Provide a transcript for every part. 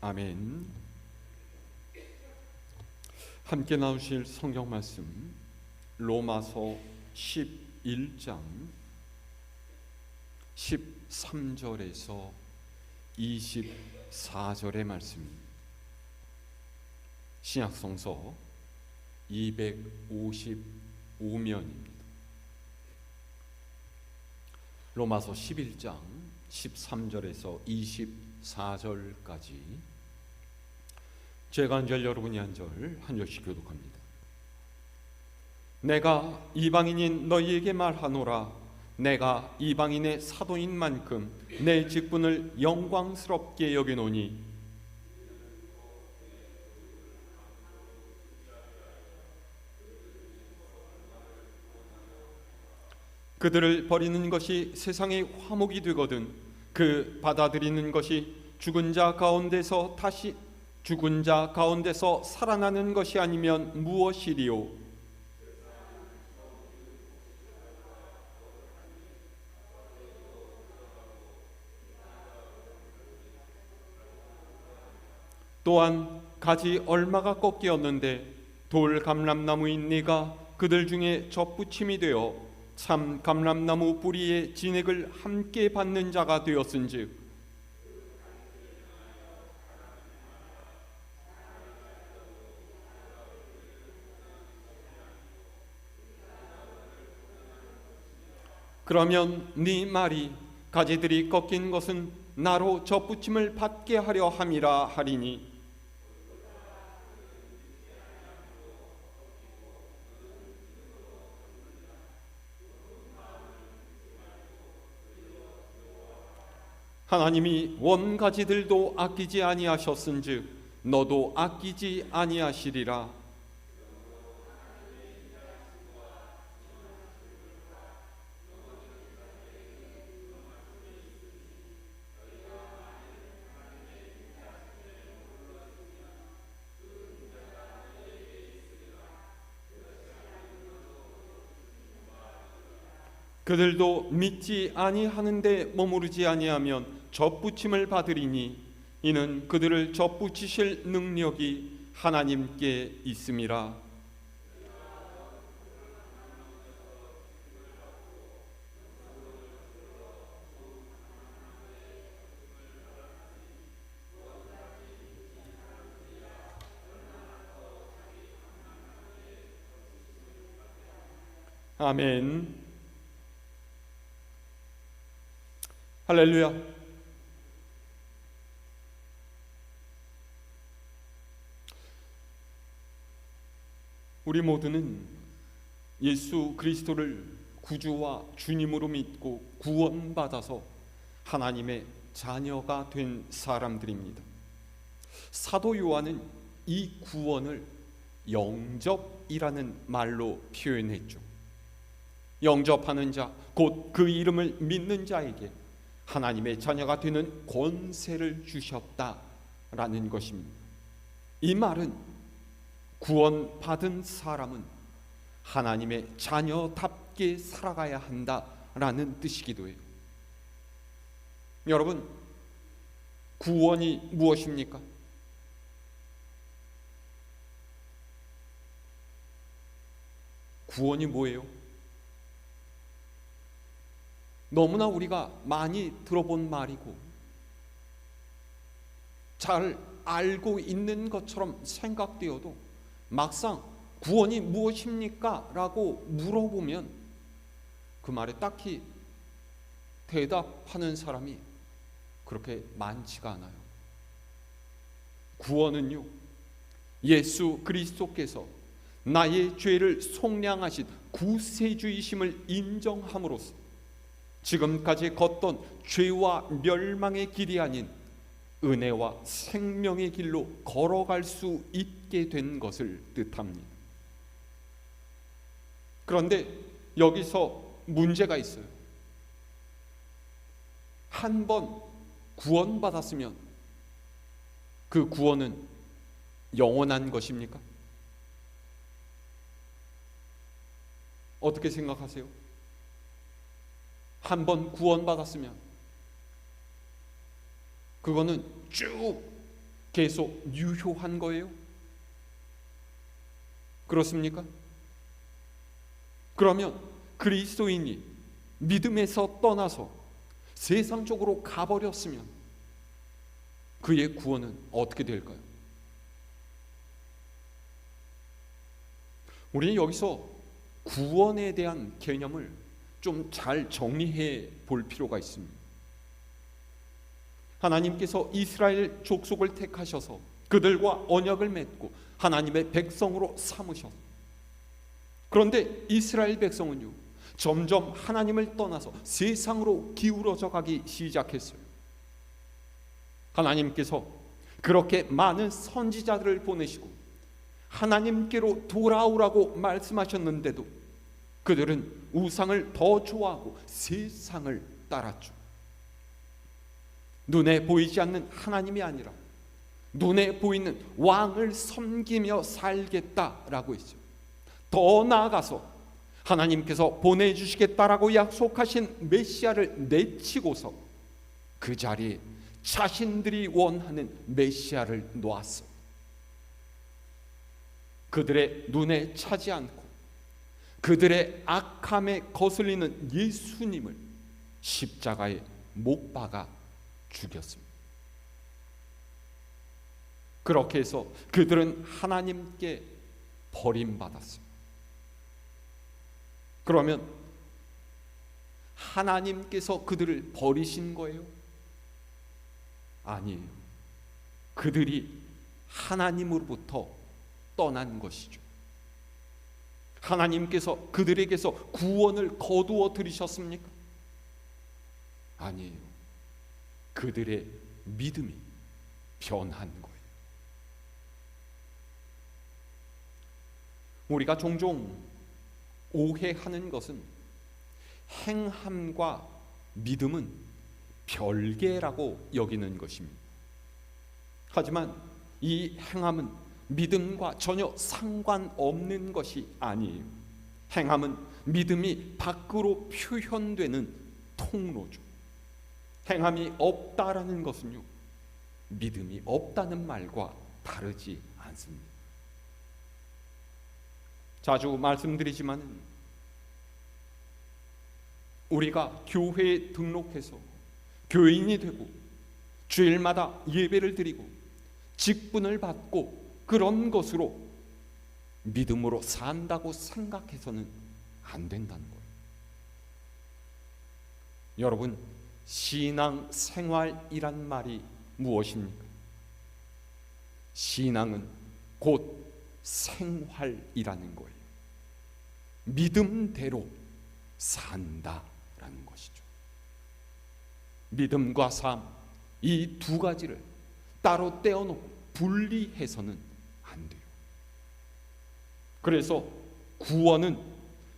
아멘. 함께 나오실 성경 말씀 로마서 11장 13절에서 24절의 말씀입니다. 신약성서 255면입니다. 로마서 11장 13절에서 24절까지 제가 한 절 여러분이 한 절씩 교독합니다. 내가 이방인인 너희에게 말하노라. 내가 이방인의 사도인 만큼 내 직분을 영광스럽게 여기노니 그들을 버리는 것이 세상의 화목이 되거든 그 받아들이는 것이 죽은 자 가운데서 살아나는 것이 아니면 무엇이리요? 또한 가지 얼마가 꺾이었는데 돌 감람나무인 네가 그들 중에 접붙임이 되어 참 감람나무 뿌리의 진액을 함께 받는 자가 되었은즉 그러면 네 말이 가지들이 꺾인 것은 나로 접붙임을 받게 하려 함이라 하리니 하나님이 원가지들도 아끼지 아니하셨은즉 너도 아끼지 아니하시리라. 그들도 믿지 아니하는데 머무르지 아니하면 접붙임을 받으리니 이는 그들을 접붙이실 능력이 하나님께 있음이라. 아멘. 할렐루야. 우리 모두는 예수 그리스도를 구주와 주님으로 믿고 구원받아서 하나님의 자녀가 된 사람들입니다. 사도 요한은 이 구원을 영접이라는 말로 표현했죠. 영접하는 자, 곧 그 이름을 믿는 자에게 하나님의 자녀가 되는 권세를 주셨다라는 것입니다. 이 말은 구원받은 사람은 하나님의 자녀답게 살아가야 한다라는 뜻이기도 해요. 여러분, 구원이 무엇입니까? 구원이 뭐예요? 너무나 우리가 많이 들어본 말이고 잘 알고 있는 것처럼 생각되어도 막상 구원이 무엇입니까? 라고 물어보면 그 말에 딱히 대답하는 사람이 그렇게 많지가 않아요. 구원은요, 예수 그리스도께서 나의 죄를 속량하신 구세주이심을 인정함으로써 지금까지 걷던 죄와 멸망의 길이 아닌 은혜와 생명의 길로 걸어갈 수 있게 된 것을 뜻합니다. 그런데 여기서 문제가 있어요. 한 번 구원받았으면 그 구원은 영원한 것입니까? 어떻게 생각하세요? 한 번 구원받았으면 그거는 쭉 계속 유효한 거예요? 그렇습니까? 그러면 그리스도인이 믿음에서 떠나서 세상적으로 가버렸으면 그의 구원은 어떻게 될까요? 우리는 여기서 구원에 대한 개념을 좀 잘 정리해 볼 필요가 있습니다. 하나님께서 이스라엘 족속을 택하셔서 그들과 언약을 맺고 하나님의 백성으로 삼으셔서, 그런데 이스라엘 백성은요 점점 하나님을 떠나서 세상으로 기울어져 가기 시작했어요. 하나님께서 그렇게 많은 선지자들을 보내시고 하나님께로 돌아오라고 말씀하셨는데도 그들은 우상을 더 좋아하고 세상을 따랐죠. 눈에 보이지 않는 하나님이 아니라 눈에 보이는 왕을 섬기며 살겠다라고 했죠. 더 나아가서 하나님께서 보내주시겠다라고 약속하신 메시아를 내치고서 그 자리에 자신들이 원하는 메시아를 놓았어. 그들의 눈에 차지 않고 그들의 악함에 거슬리는 예수님을 십자가에 못 박아 죽였습니다. 그렇게 해서 그들은 하나님께 버림받았습니다. 그러면 하나님께서 그들을 버리신 거예요? 아니에요. 그들이 하나님으로부터 떠난 것이죠. 하나님께서 그들에게서 구원을 거두어 들이셨습니까? 아니에요. 그들의 믿음이 변한 거예요. 우리가 종종 오해하는 것은 행함과 믿음은 별개라고 여기는 것입니다. 하지만 이 행함은 믿음과 전혀 상관없는 것이 아니에요. 행함은 믿음이 밖으로 표현되는 통로죠. 행함이 없다라는 것은요, 믿음이 없다는 말과 다르지 않습니다. 자주 말씀드리지만 우리가 교회에 등록해서 교인이 되고 주일마다 예배를 드리고 직분을 받고 그런 것으로 믿음으로 산다고 생각해서는 안 된다는 거예요. 여러분, 신앙생활이란 말이 무엇입니까? 신앙은 곧 생활이라는 거예요. 믿음대로 산다라는 것이죠. 믿음과 삶, 이 두 가지를 따로 떼어놓고 분리해서는 안 돼요. 그래서 구원은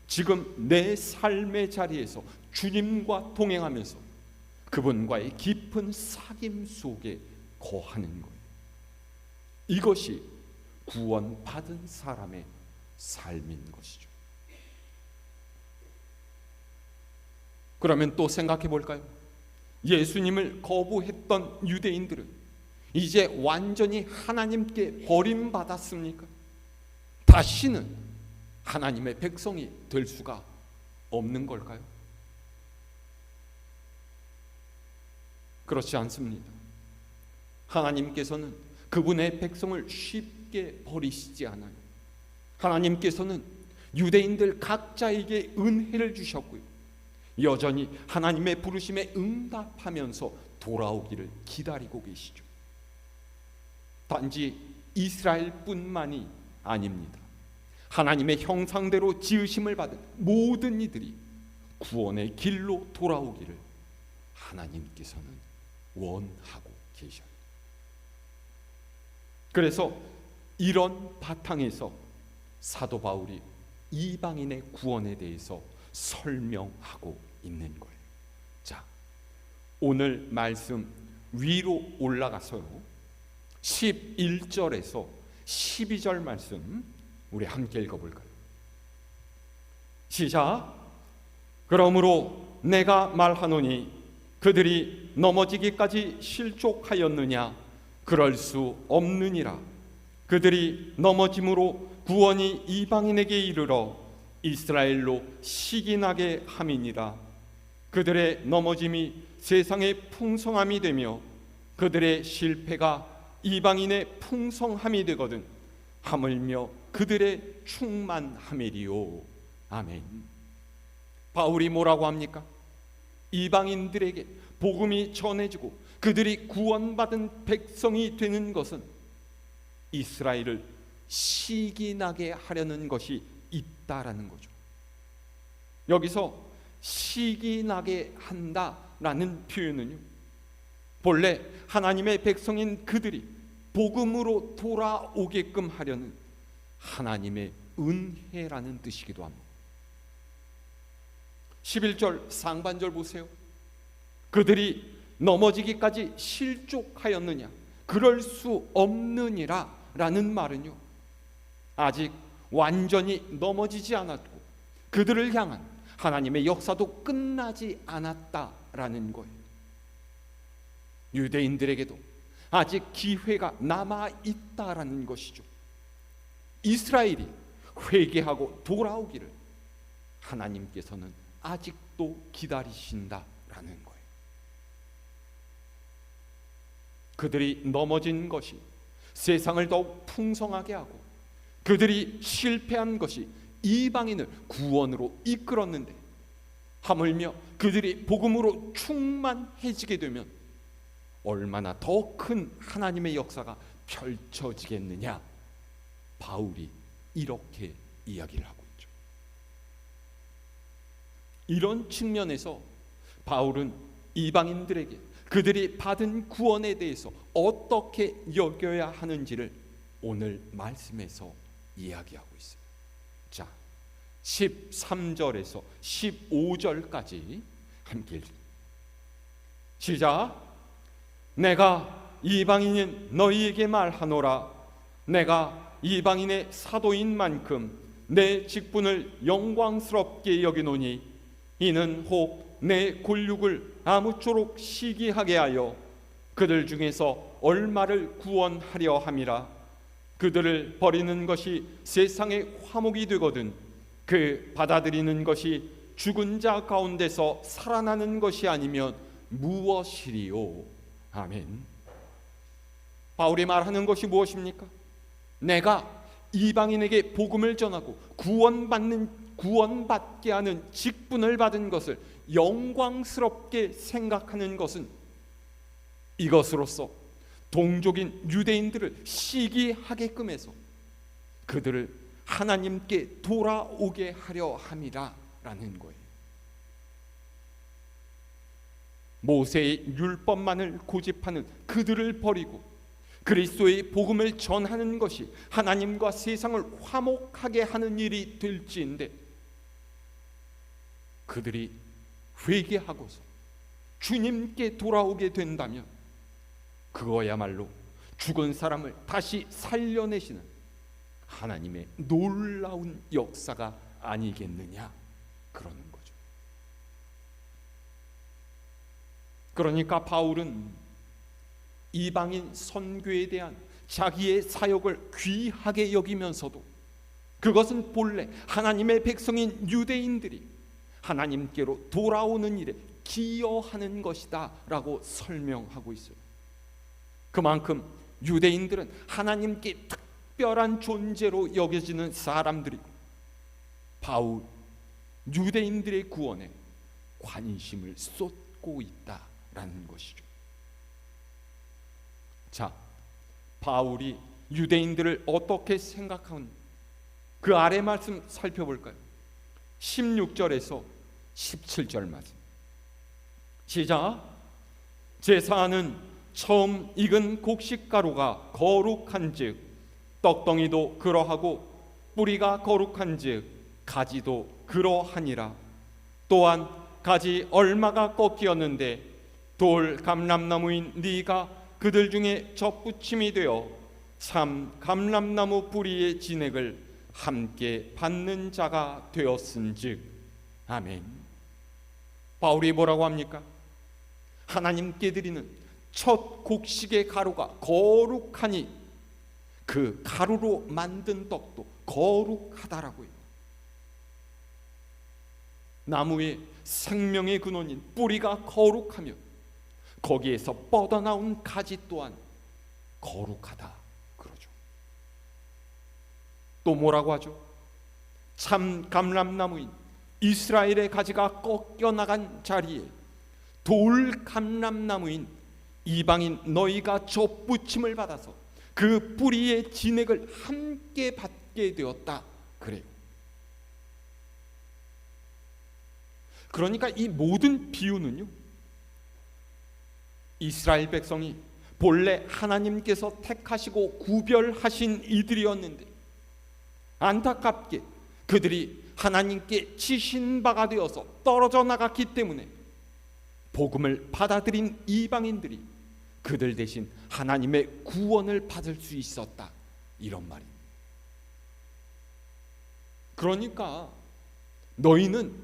지금 내 삶의 자리에서 주님과 동행하면서 그분과의 깊은 사귐 속에 거하는 거예요. 이것이 구원받은 사람의 삶인 것이죠. 그러면 또 생각해 볼까요? 예수님을 거부했던 유대인들은 이제 완전히 하나님께 버림받았습니까? 다시는 하나님의 백성이 될 수가 없는 걸까요? 그렇지 않습니다. 하나님께서는 그분의 백성을 쉽게 버리시지 않아요. 하나님께서는 유대인들 각자에게 은혜를 주셨고요, 여전히 하나님의 부르심에 응답하면서 돌아오기를 기다리고 계시죠. 단지 이스라엘뿐만이 아닙니다. 하나님의 형상대로 지으심을 받은 모든 이들이 구원의 길로 돌아오기를 하나님께서는 원하고 계셔요. 그래서 이런 바탕에서 사도 바울이 이방인의 구원에 대해서 설명하고 있는 거예요. 자, 오늘 말씀 위로 올라가서요, 11절에서 12절 말씀 우리 함께 읽어볼까요? 시작. 그러므로 내가 말하노니 그들이 넘어지기까지 실족하였느냐? 그럴 수 없느니라. 그들이 넘어짐으로 구원이 이방인에게 이르러 이스라엘로 시기나게 함이니라. 그들의 넘어짐이 세상의 풍성함이 되며 그들의 실패가 이방인의 풍성함이 되거든 하물며 그들의 충만함이리요. 아멘. 바울이 뭐라고 합니까? 이방인들에게 복음이 전해지고 그들이 구원받은 백성이 되는 것은 이스라엘을 시기나게 하려는 것이 있다라는 거죠. 여기서 시기나게 한다라는 표현은요, 본래 하나님의 백성인 그들이 복음으로 돌아오게끔 하려는 하나님의 은혜라는 뜻이기도 합니다. 11절 상반절 보세요. 그들이 넘어지기까지 실족하였느냐? 그럴 수 없느니라 라는 말은요, 아직 완전히 넘어지지 않았고 그들을 향한 하나님의 역사도 끝나지 않았다라는 거예요. 유대인들에게도 아직 기회가 남아있다라는 것이죠. 이스라엘이 회개하고 돌아오기를 하나님께서는 아직도 기다리신다라는 거예요. 그들이 넘어진 것이 세상을 더욱 풍성하게 하고 그들이 실패한 것이 이방인을 구원으로 이끌었는데 하물며 그들이 복음으로 충만해지게 되면 얼마나 더 큰 하나님의 역사가 펼쳐지겠느냐. 바울이 이렇게 이야기를 하고 있죠. 이런 측면에서 바울은 이방인들에게 그들이 받은 구원에 대해서 어떻게 여겨야 하는지를 오늘 말씀에서 이야기하고 있습니다. 자, 13절에서 15절까지 함께 읽습니다. 시작. 내가 이방인인 너희에게 말하노라. 내가 이방인의 사도인 만큼 내 직분을 영광스럽게 여기노니 이는 혹 내 골육을 아무쪼록 시기하게 하여 그들 중에서 얼마를 구원하려 함이라. 그들을 버리는 것이 세상의 화목이 되거든 그 받아들이는 것이 죽은 자 가운데서 살아나는 것이 아니면 무엇이리요. 아멘. 바울이 말하는 것이 무엇입니까? 내가 이방인에게 복음을 전하고 구원받게 하는 직분을 받은 것을 영광스럽게 생각하는 것은 이것으로서 동족인 유대인들을 시기하게끔 해서 그들을 하나님께 돌아오게 하려 함이라 라는 거예요. 모세의 율법만을 고집하는 그들을 버리고 그리스도의 복음을 전하는 것이 하나님과 세상을 화목하게 하는 일이 될지인데 그들이 회개하고서 주님께 돌아오게 된다면 그거야말로 죽은 사람을 다시 살려내시는 하나님의 놀라운 역사가 아니겠느냐 그러는 거죠. 그러니까 바울은 이방인 선교에 대한 자기의 사역을 귀하게 여기면서도 그것은 본래 하나님의 백성인 유대인들이 하나님께로 돌아오는 일에 기여하는 것이다 라고 설명하고 있어요. 그만큼 유대인들은 하나님께 특별한 존재로 여겨지는 사람들이고 바울 유대인들의 구원에 관심을 쏟고 있다라는 것이죠. 자, 바울이 유대인들을 어떻게 생각하는 그 아래 말씀 살펴볼까요? 16절에서 17절 말씀. 시작. 제사하는 처음 익은 곡식가루가 거룩한즉 떡덩이도 그러하고 뿌리가 거룩한즉 가지도 그러하니라. 또한 가지 얼마가 꺾이었는데 돌 감람나무인 네가 그들 중에 접붙임이 되어 참 감람나무 뿌리의 진액을 함께 받는 자가 되었은즉. 아멘. 바울이 뭐라고 합니까? 하나님께 드리는 첫 곡식의 가루가 거룩하니 그 가루로 만든 떡도 거룩하다라고요. 나무의 생명의 근원인 뿌리가 거룩하며 거기에서 뻗어나온 가지 또한 거룩하다 그러죠. 또 뭐라고 하죠? 참 감람나무인 이스라엘의 가지가 꺾여나간 자리에 돌 감람나무인 이방인 너희가 접붙임을 받아서 그 뿌리의 진액을 함께 받게 되었다 그래요. 그러니까 이 모든 비유는요, 이스라엘 백성이 본래 하나님께서 택하시고 구별하신 이들이었는데 안타깝게 그들이 하나님께 치신 바가 되어서 떨어져 나갔기 때문에 복음을 받아들인 이방인들이 그들 대신 하나님의 구원을 받을 수 있었다, 이런 말입니다. 그러니까 너희는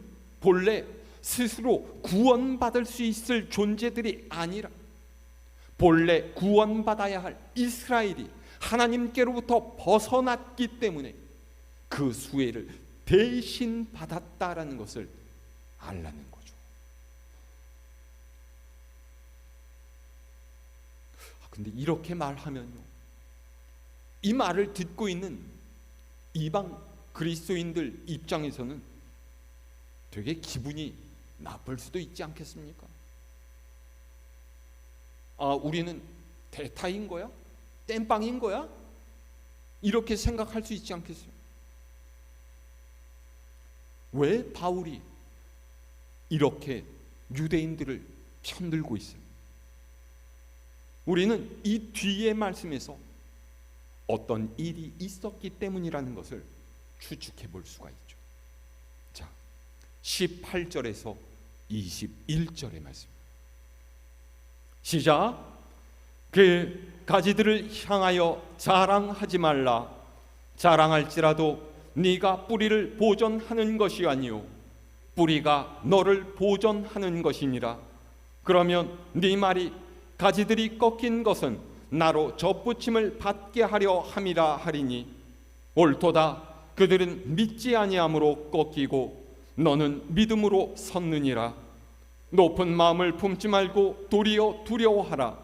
본래 스스로 구원받을 수 있을 존재들이 아니라 본래 구원받아야 할 이스라엘이 하나님께로부터 벗어났기 때문에 그 수혜를 대신 받았다라는 것을 알라는 거죠. 근데 이렇게 말하면요, 이 말을 듣고 있는 이방 그리스도인들 입장에서는 되게 기분이 나쁠 수도 있지 않겠습니까? 우리는 대타인 거야? 땜빵인 거야? 이렇게 생각할 수 있지 않겠어요? 왜 바울이 이렇게 유대인들을 편들고 있어요? 우리는 이 뒤의 말씀에서 어떤 일이 있었기 때문이라는 것을 추측해 볼 수가 있죠. 자, 18절에서 21절의 말씀. 시작. 그 가지들을 향하여 자랑하지 말라. 자랑할지라도 네가 뿌리를 보존하는 것이 아니요 뿌리가 너를 보존하는 것이니라. 그러면 네 말이 가지들이 꺾인 것은 나로 접붙임을 받게 하려 함이라 하리니 옳도다. 그들은 믿지 아니함으로 꺾이고 너는 믿음으로 섰느니라. 높은 마음을 품지 말고 도리어 두려워하라.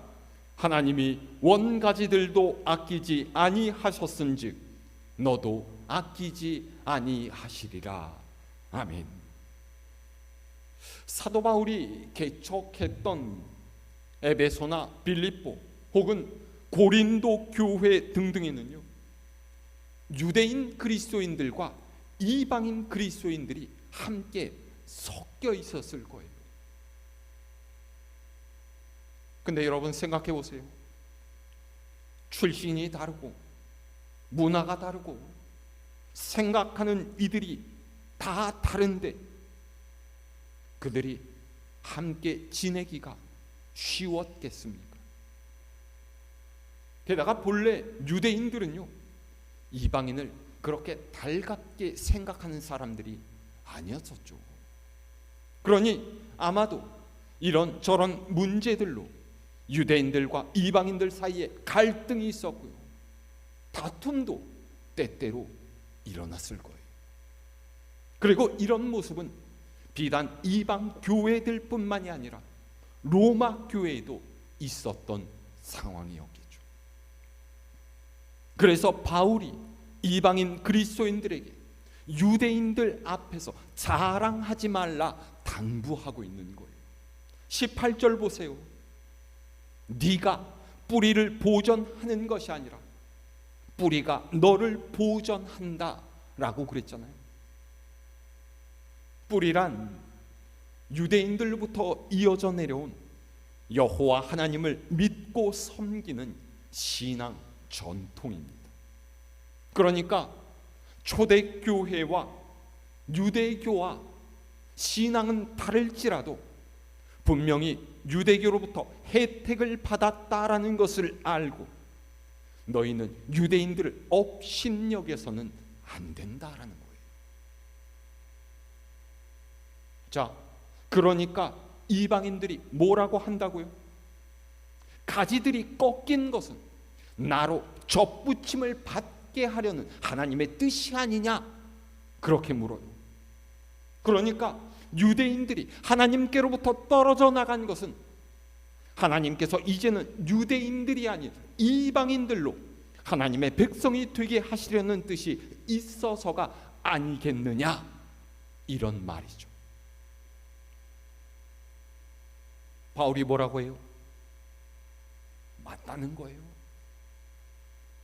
하나님이 원가지들도 아끼지 아니하셨은즉 너도 아끼지 아니하시리라. 아멘. 사도 바울이 개척했던 에베소나 빌립보 혹은 고린도 교회 등등에는요, 유대인 그리스도인들과 이방인 그리스도인들이 함께 섞여 있었을 거예요. 근데 여러분 생각해 보세요. 출신이 다르고 문화가 다르고 생각하는 이들이 다 다른데 그들이 함께 지내기가 쉬웠겠습니까? 게다가 본래 유대인들은요, 이방인을 그렇게 달갑게 생각하는 사람들이 아니었었죠. 그러니 아마도 이런 저런 문제들로 유대인들과 이방인들 사이에 갈등이 있었고요, 다툼도 때때로 일어났을 거예요. 그리고 이런 모습은 비단 이방 교회들뿐만이 아니라 로마 교회에도 있었던 상황이었겠죠. 그래서 바울이 이방인 그리스도인들에게 유대인들 앞에서 자랑하지 말라 당부하고 있는 거예요. 18절 보세요. 네가 뿌리를 보존하는 것이 아니라 뿌리가 너를 보존한다 라고 그랬잖아요. 뿌리란 유대인들부터 이어져 내려온 여호와 하나님을 믿고 섬기는 신앙 전통입니다. 그러니까 초대교회와 유대교와 신앙은 다를지라도 분명히 유대교로부터 혜택을 받았다라는 것을 알고 너희는 유대인들을 업신여겨서는 안 된다라는 거예요. 자, 그러니까 이방인들이 뭐라고 한다고요? 가지들이 꺾인 것은 나로 접붙임을 받게 하려는 하나님의 뜻이 아니냐, 그렇게 물어요. 그러니까 유대인들이 하나님께로부터 떨어져 나간 것은 하나님께서 이제는 유대인들이 아닌 이방인들로 하나님의 백성이 되게 하시려는 뜻이 있어서가 아니겠느냐, 이런 말이죠. 바울이 뭐라고 해요? 맞다는 거예요.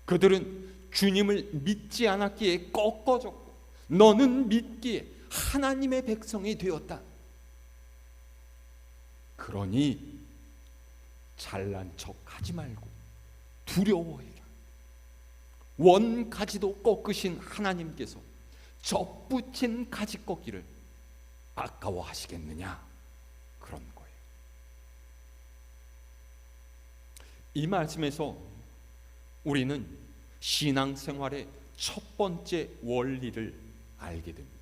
그들은 주님을 믿지 않았기에 꺾어졌고 너는 믿기에 하나님의 백성이 되었다. 그러니 잘난 척 하지 말고 두려워해라. 원 가지도 꺾으신 하나님께서 접붙인 가지 꺾기를 아까워하시겠느냐, 그런 거예요. 이 말씀에서 우리는 신앙생활의 첫 번째 원리를 알게 됩니다.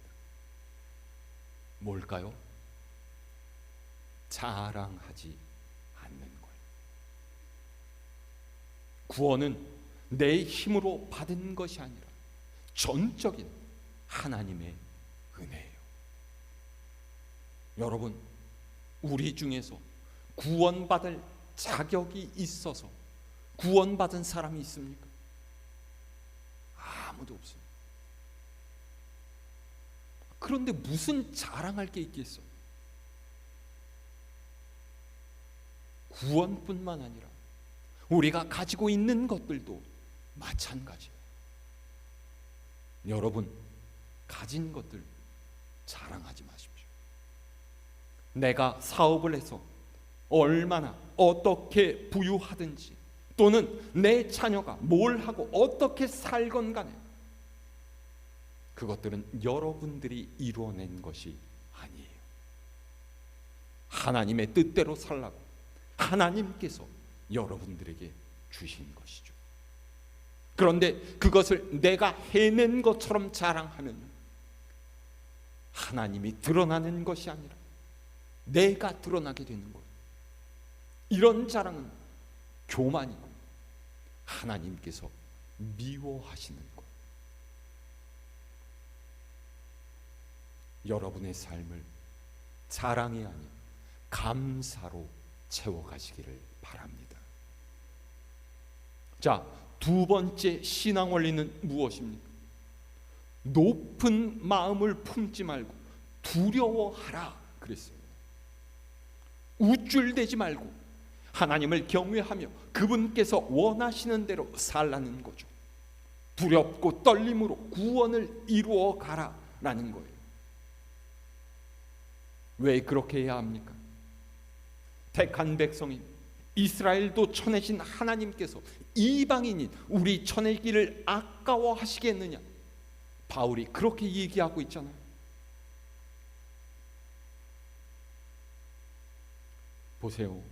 뭘까요? 자랑하지 않는 거예요. 구원은 내 힘으로 받은 것이 아니라 전적인 하나님의 은혜예요. 여러분, 우리 중에서 구원받을 자격이 있어서 구원받은 사람이 있습니까? 아무도 없어요. 그런데 무슨 자랑할 게 있겠어? 구원뿐만 아니라 우리가 가지고 있는 것들도 마찬가지예요. 여러분, 가진 것들 자랑하지 마십시오. 내가 사업을 해서 얼마나 어떻게 부유하든지, 또는 내 자녀가 뭘 하고 어떻게 살건 간에 그것들은 여러분들이 이루어낸 것이 아니에요. 하나님의 뜻대로 살라고 하나님께서 여러분들에게 주신 것이죠. 그런데 그것을 내가 해낸 것처럼 자랑하면 하나님이 드러나는 것이 아니라 내가 드러나게 되는 거예요. 이런 자랑은 교만이고 하나님께서 미워하시는 거예요. 여러분의 삶을 자랑이 아닌 감사로 채워가시기를 바랍니다. 자, 두 번째 신앙 원리는 무엇입니까? 높은 마음을 품지 말고 두려워하라 그랬어요. 우쭐대지 말고 하나님을 경외하며 그분께서 원하시는 대로 살라는 거죠. 두렵고 떨림으로 구원을 이루어 가라라는 거예요. 왜 그렇게 해야 합니까? 택한 백성인 이스라엘도 쳐내신 하나님께서 이방인인 우리 쳐내기를 아까워하시겠느냐? 바울이 그렇게 얘기하고 있잖아요. 보세요.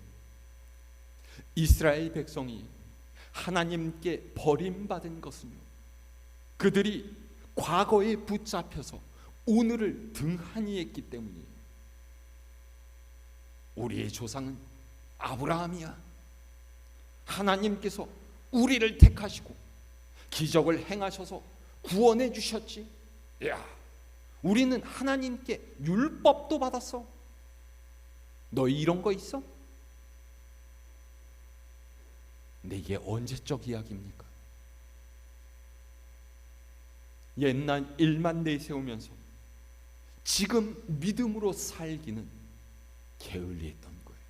이스라엘 백성이 하나님께 버림받은 것은요, 그들이 과거에 붙잡혀서 오늘을 등한히 했기 때문이에요. 우리의 조상은 아브라함이야. 하나님께서 우리를 택하시고 기적을 행하셔서 구원해 주셨지. 야, 우리는 하나님께 율법도 받았어. 너 이런 거 있어? 근데 이게 언제적 이야기입니까? 옛날 일만 내세우면서 지금 믿음으로 살기는 게을리했던 거예요.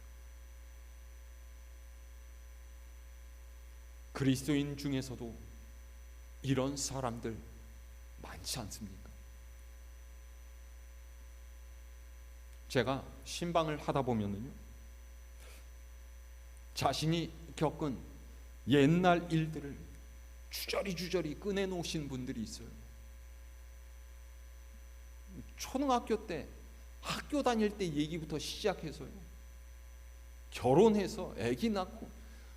그리스도인 중에서도 이런 사람들 많지 않습니까? 제가 신방을 하다 보면은요, 자신이 겪은 옛날 일들을 주저리 꺼내놓으신 분들이 있어요. 초등학교 때 학교 다닐 때 얘기부터 시작해서요, 결혼해서 아기 낳고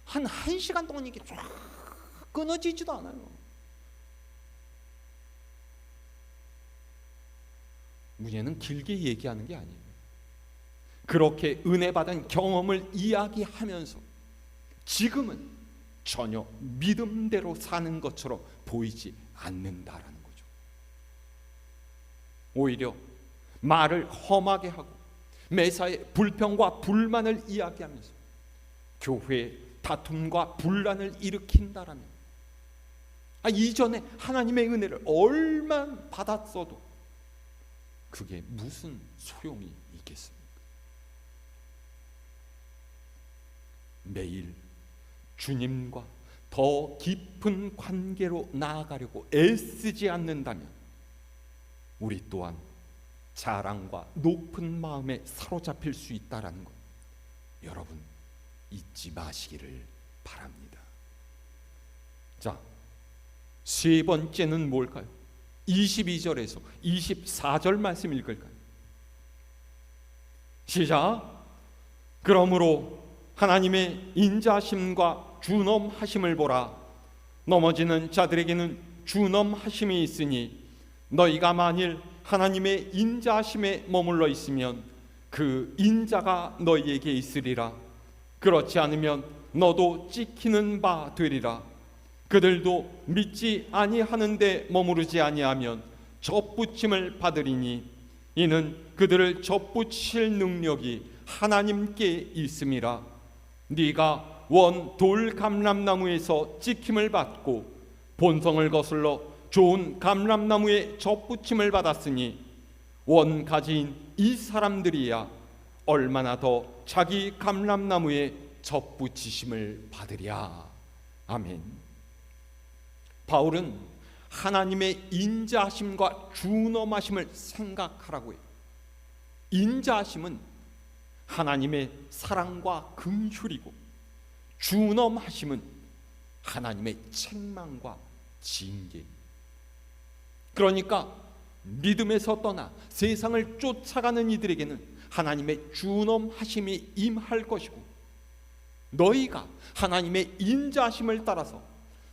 한 1시간 동안 이게 쫙 끊어지지도 않아요. 문제는 길게 얘기하는 게 아니에요. 그렇게 은혜 받은 경험을 이야기하면서 지금은 전혀 믿음대로 사는 것처럼 보이지 않는다라는 거죠. 오히려 말을 험하게 하고 매사에 불평과 불만을 이야기하면서 교회에 다툼과 분란을 일으킨다라면, 이전에 하나님의 은혜를 얼마 받았어도 그게 무슨 소용이 있겠습니까? 매일 주님과 더 깊은 관계로 나아가려고 애쓰지 않는다면 우리 또한 자랑과 높은 마음에 사로잡힐 수 있다는 것, 여러분 잊지 마시기를 바랍니다. 자, 세 번째는 뭘까요? 22절에서 24절 말씀 읽을까요? 시작. 그러므로 하나님의 인자하심과 준엄하심을 보라. 넘어지는 자들에게는 준엄하심이 있으니 너희가 만일 하나님의 인자하심에 머물러 있으면 그 인자가 너희에게 있으리라. 그렇지 않으면 너도 찍히는 바 되리라. 그들도 믿지 아니하는데 머무르지 아니하면 접붙임을 받으리니 이는 그들을 접붙일 능력이 하나님께 있음이라. 네가 원 돌 감람나무에서 찍힘을 받고 본성을 거슬러 좋은 감람나무에 접붙임을 받았으니 원 가지인 이 사람들이야 얼마나 더 자기 감람나무에 접붙이심을 받으랴. 아멘. 바울은 하나님의 인자하심과 준엄하심을 생각하라고 해요. 인자하심은 하나님의 사랑과 긍휼이고, 준엄하심은 하나님의 책망과 징계. 그러니까 믿음에서 떠나 세상을 쫓아가는 이들에게는 하나님의 준엄하심이 임할 것이고, 너희가 하나님의 인자하심을 따라서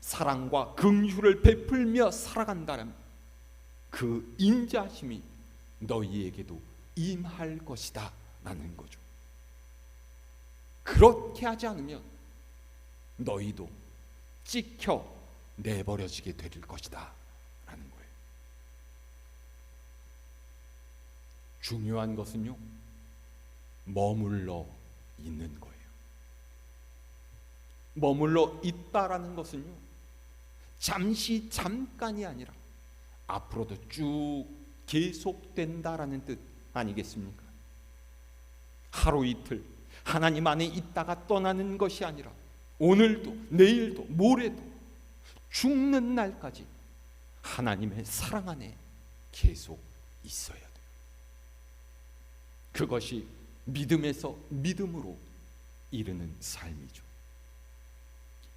사랑과 긍휼을 베풀며 살아간다면 그 인자하심이 너희에게도 임할 것이다 라는 거죠. 그렇게 하지 않으면 너희도 찍혀 내버려지게 될 것이다 라는 거예요. 중요한 것은요, 머물러 있는 거예요. 머물러 있다라는 것은요, 잠시 잠깐이 아니라 앞으로도 쭉 계속된다라는 뜻 아니겠습니까? 하루 이틀 하나님 안에 있다가 떠나는 것이 아니라 오늘도 내일도 모레도 죽는 날까지 하나님의 사랑 안에 계속 있어야 돼요. 그것이 믿음에서 믿음으로 이르는 삶이죠.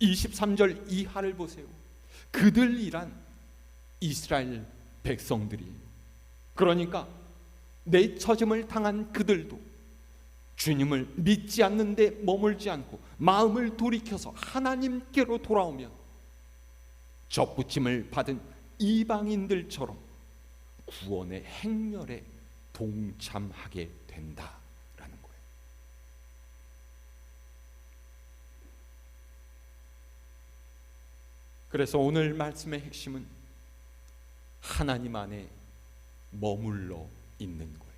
23절 이하를 보세요. 그들이란 이스라엘 백성들이에요. 그러니까 내처짐을 당한 그들도 주님을 믿지 않는데 머물지 않고 마음을 돌이켜서 하나님께로 돌아오면 접붙임을 받은 이방인들처럼 구원의 행렬에 동참하게 된다라는 거예요. 그래서 오늘 말씀의 핵심은 하나님 안에 머물러 있는 거예요.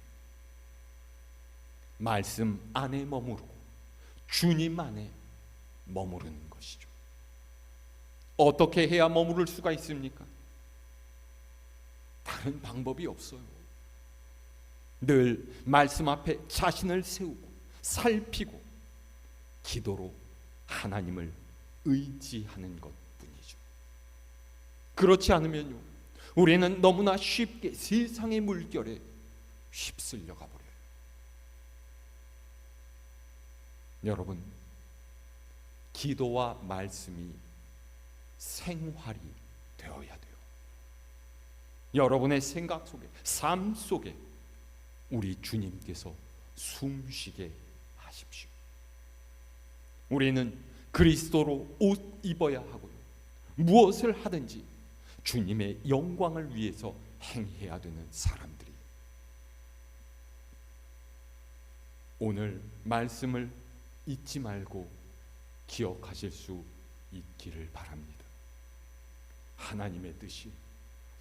말씀 안에 머무르고 주님 안에 머무르는 것이죠. 어떻게 해야 머무를 수가 있습니까? 다른 방법이 없어요. 늘 말씀 앞에 자신을 세우고 살피고 기도로 하나님을 의지하는 것뿐이죠. 그렇지 않으면요, 우리는 너무나 쉽게 세상의 물결에 휩쓸려 가버려요. 여러분, 기도와 말씀이 생활이 되어야 돼요. 여러분의 생각 속에, 삶 속에 우리 주님께서 숨쉬게 하십시오. 우리는 그리스도로 옷 입어야 하고요, 무엇을 하든지 주님의 영광을 위해서 행해야 되는 사람들이에요. 오늘 말씀을 잊지 말고 기억하실 수 있기를 바랍니다. 하나님의 뜻이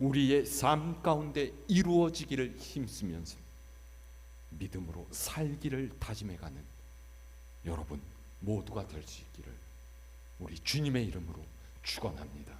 우리의 삶 가운데 이루어지기를 힘쓰면서 믿음으로 살기를 다짐해가는 여러분 모두가 될 수 있기를 우리 주님의 이름으로 축원합니다.